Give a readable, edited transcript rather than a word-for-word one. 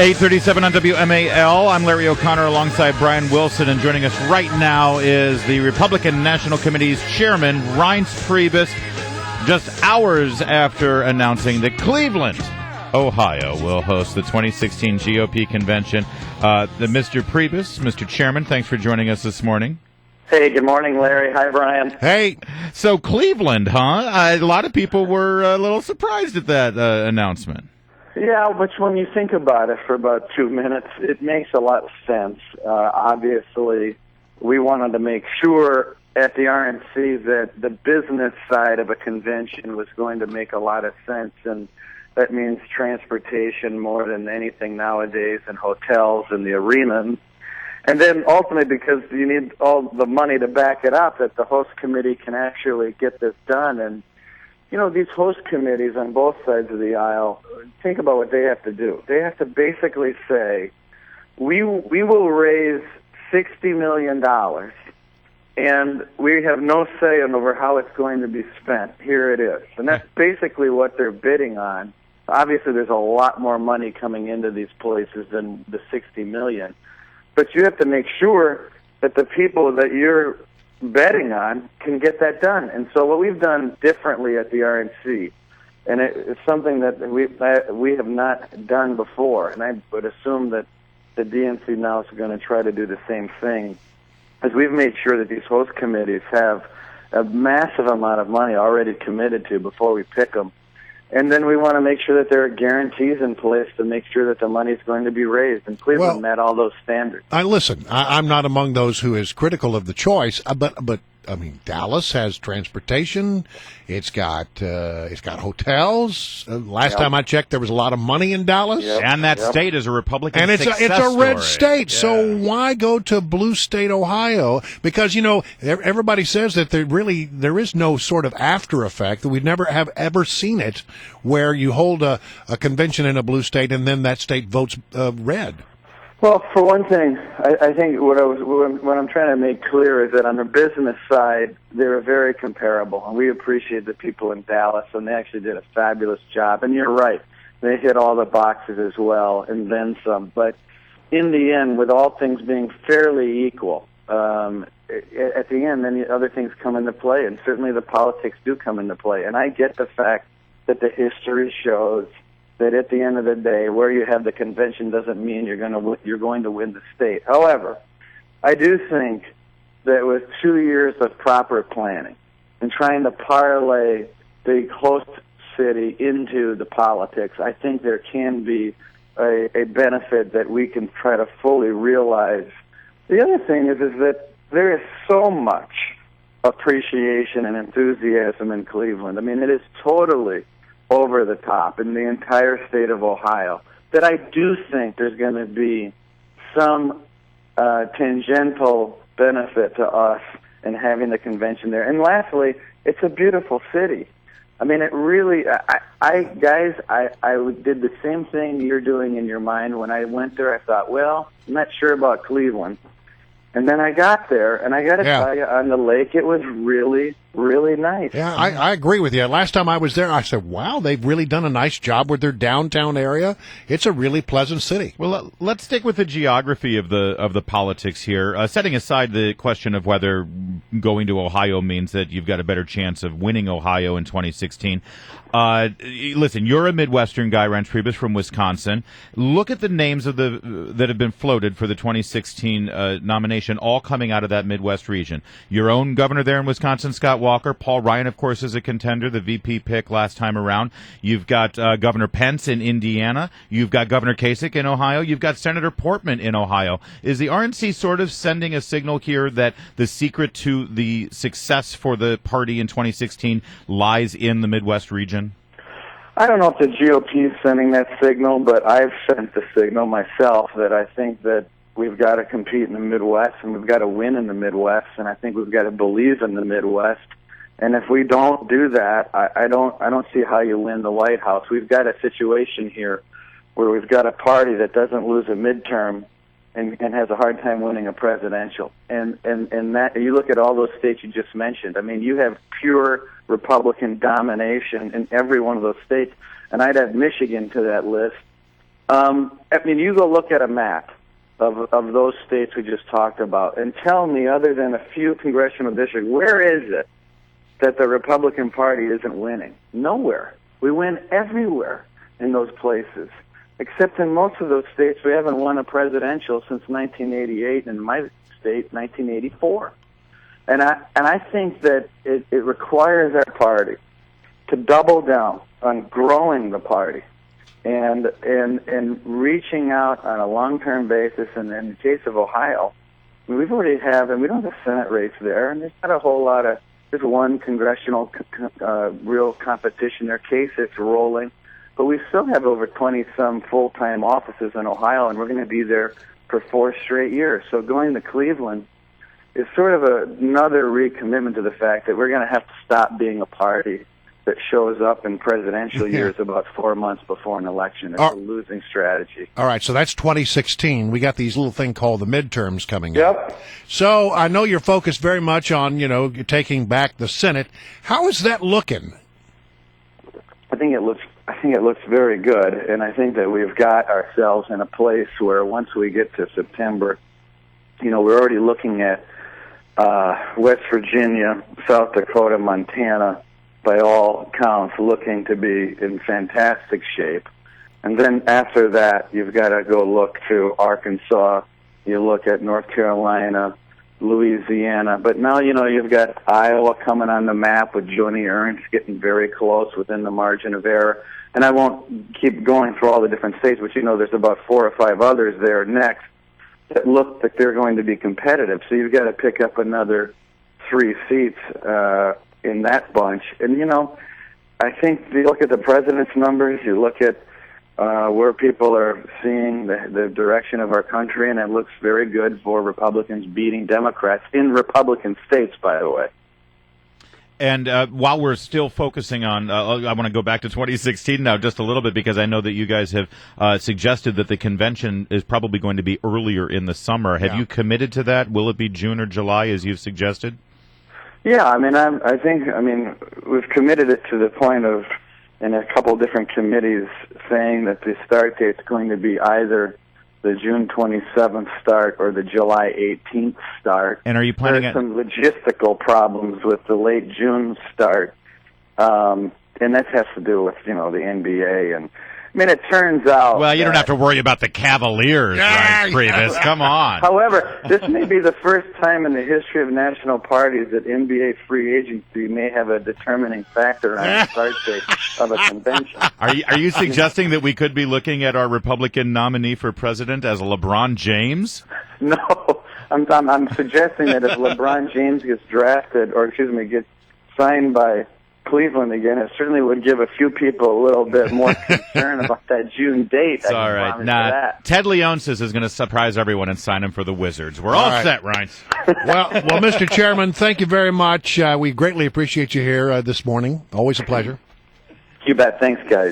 8:37 on WMAL. I'm Larry O'Connor alongside Brian Wilson, and joining us right now is the Republican National Committee's chairman, Reince Priebus, just hours after announcing that Cleveland, Ohio, will host the 2016 GOP convention. Mr. Priebus, Mr. Chairman, thanks for joining us this morning. Hey, good morning, Larry. Hi, Brian. Hey. So Cleveland, huh? A lot of people were a little surprised at that announcement. Yeah, but when you think about it for about 2 minutes, it makes a lot of sense. Obviously, we wanted to make sure at the RNC that the business side of a convention was going to make a lot of sense, and that means transportation more than anything nowadays, and hotels and the arenas. And then ultimately, because you need all the money to back it up, that the host committee can actually get this done. And you know, these host committees on both sides of the aisle, think about what they have to do. They have to basically say, we will raise $60 million, and we have no say over how it's going to be spent. Here it is. And that's basically what they're bidding on. Obviously, there's a lot more money coming into these places than the $60 million. But you have to make sure that the people that you're betting on can get that done. And so what we've done differently at the RNC, and it's something that we have not done before, and I would assume that the DNC now is going to try to do the same thing, is we've made sure that these host committees have a massive amount of money already committed to before we pick them. And then we want to make sure that there are guarantees in place to make sure that the money is going to be raised. And Cleveland met all those standards. I'm not among those who is critical of the choice, but I mean, Dallas has transportation. It's got hotels. Last time I checked, there was a lot of money in Dallas, and that state is a Republican, and it's a red state. Yeah. So why go to blue state Ohio? Because you know everybody says that there is no sort of after effect, that we never have ever seen it, where you hold a convention in a blue state and then that state votes red. Well, for one thing, I think what I'm trying to make clear is that on the business side, they're very comparable, and we appreciate the people in Dallas, and they actually did a fabulous job. And you're right, they hit all the boxes as well, and then some. But in the end, with all things being fairly equal, at the end, then the other things come into play, and certainly the politics do come into play. And I get the fact that the history shows that at the end of the day, where you have the convention doesn't mean you're going to win the state. However, I do think that with 2 years of proper planning and trying to parlay the host city into the politics, I think there can be a benefit that we can try to fully realize. The other thing is that there is so much appreciation and enthusiasm in Cleveland. I mean, it is totally over the top in the entire state of Ohio, that I do think there's going to be some tangential benefit to us in having the convention there. And lastly, it's a beautiful city. I mean, it really, I did the same thing you're doing in your mind. When I went there, I thought, well, I'm not sure about Cleveland. And then I got there, and I got to tell you, on the lake, it was really, really nice. Yeah, I agree with you. Last time I was there, I said, wow, they've really done a nice job with their downtown area. It's a really pleasant city. Well, let's stick with the geography of the politics here. Setting aside the question of whether going to Ohio means that you've got a better chance of winning Ohio in 2016. Listen, you're a Midwestern guy, Reince Priebus, from Wisconsin. Look at the names of that have been floated for the 2016 nomination, all coming out of that Midwest region. Your own governor there in Wisconsin, Scott Walker. Paul Ryan, of course, is a contender, the VP pick last time around. You've got Governor Pence in Indiana. You've got Governor Kasich in Ohio. You've got Senator Portman in Ohio. Is the RNC sort of sending a signal here that the secret to the success for the party in 2016 lies in the Midwest region? I don't know if the GOP is sending that signal, but I've sent the signal myself that I think that we've got to compete in the Midwest, and we've got to win in the Midwest, and I think we've got to believe in the Midwest. And if we don't do that, I don't see how you win the White House. We've got a situation here where we've got a party that doesn't lose a midterm and has a hard time winning a presidential. And that, you look at all those states you just mentioned. I mean, you have pure Republican domination in every one of those states, and I'd add Michigan to that list. I mean, you go look at a map of those states we just talked about and tell me, other than a few congressional districts, where is it that the Republican Party isn't winning? Nowhere. We win everywhere in those places, except in most of those states we haven't won a presidential since 1988, in my state, 1984. And I think that it requires our party to double down on growing the party and reaching out on a long-term basis. And in the case of Ohio, we've already and we don't have a Senate race there, and there's not a whole lot of, there's one congressional real competition there. It's rolling. But we still have over 20-some full-time offices in Ohio, and we're going to be there for 4 straight years. So going to Cleveland is sort of another recommitment to the fact that we're going to have to stop being a party that shows up in presidential years about 4 months before an election. It's a losing strategy. All right, so that's 2016. We got these little thing called the midterms coming up. Yep. So I know you're focused very much on, taking back the Senate. How is that looking? I think it looks very good, and I think that we've got ourselves in a place where once we get to September, we're already looking at West Virginia, South Dakota, Montana, by all counts, looking to be in fantastic shape. And then after that, you've got to go look to Arkansas, you look at North Carolina, Louisiana, but now, you've got Iowa coming on the map with Joni Ernst getting very close within the margin of error. And I won't keep going through all the different states, but there's about 4 or 5 others there next that look like they're going to be competitive. So you've got to pick up another 3 seats in that bunch. And, I think if you look at the president's numbers, you look at where people are seeing the direction of our country, and it looks very good for Republicans beating Democrats in Republican states, by the way. And while we're still focusing on, I want to go back to 2016 now just a little bit, because I know that you guys have suggested that the convention is probably going to be earlier in the summer. Have you committed to that? Will it be June or July, as you've suggested? Yeah, I think we've committed it to the point of, in a couple different committees, saying that the start date's going to be either the June 27th start or the July 18th start. And are you planning? There's some logistical problems with the late June start, and that has to do with the NBA. And it turns out. Well, you don't have to worry about the Cavaliers, right, Priebus? Come on. However, this may be the first time in the history of national parties that NBA free agency may have a determining factor on the start date of a convention. Are you suggesting that we could be looking at our Republican nominee for president as LeBron James? No, I'm suggesting that if LeBron James gets drafted, gets signed by Cleveland again, it certainly would give a few people a little bit more concern about that June date. It's all right. Ted Leonsis is going to surprise everyone and sign him for the Wizards. We're all set, Reince. well, Mr. Chairman, thank you very much. We greatly appreciate you here this morning. Always a pleasure. You bet. Thanks, guys.